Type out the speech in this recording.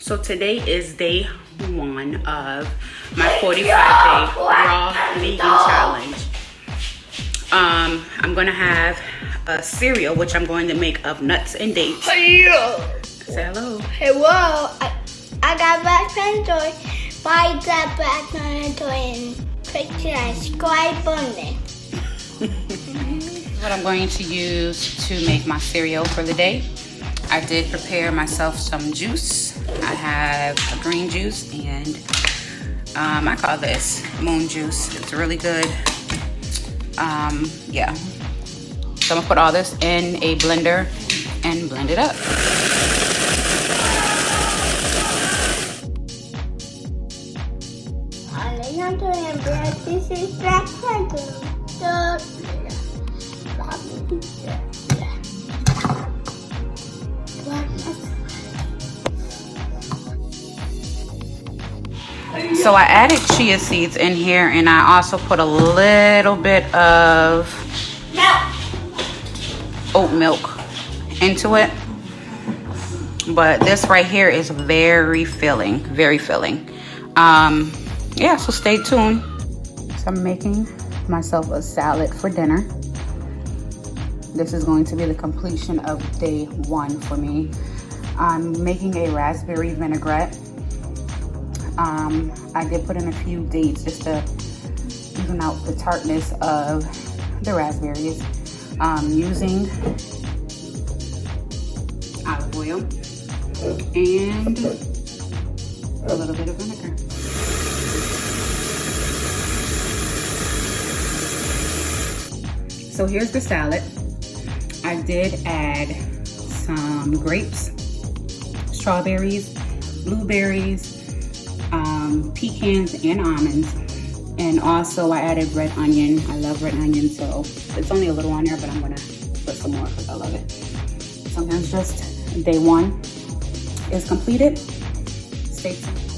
So today is day 1 of my 45-day raw vegan challenge. I'm gonna have a cereal, which I'm going to make of nuts and dates. Hello. Say hello. Hello. I got back toy. Buy that back toy and click the subscribe button. What I'm going to use to make my cereal for the day. I did prepare myself some juice. I have a green juice and I call this moon juice. It's really good. Yeah. So I'm gonna put all this in a blender and blend it up. This is black So I added chia seeds in here, and I also put a little bit of oat milk into it. But this right here is very filling, very filling. Yeah, so stay tuned. So I'm making myself a salad for dinner. This is going to be the completion of day 1 for me. I'm making a raspberry vinaigrette. I did put in a few dates just to even out the tartness of the raspberries. Using olive oil and a little bit of vinegar. So here's the salad. I did add some grapes, strawberries, blueberries, pecans and almonds, and also I added red onion. I love red onion, so it's only a little on there, but I'm gonna put some more because I love it. Sometimes just day 1 is completed. Stay tuned.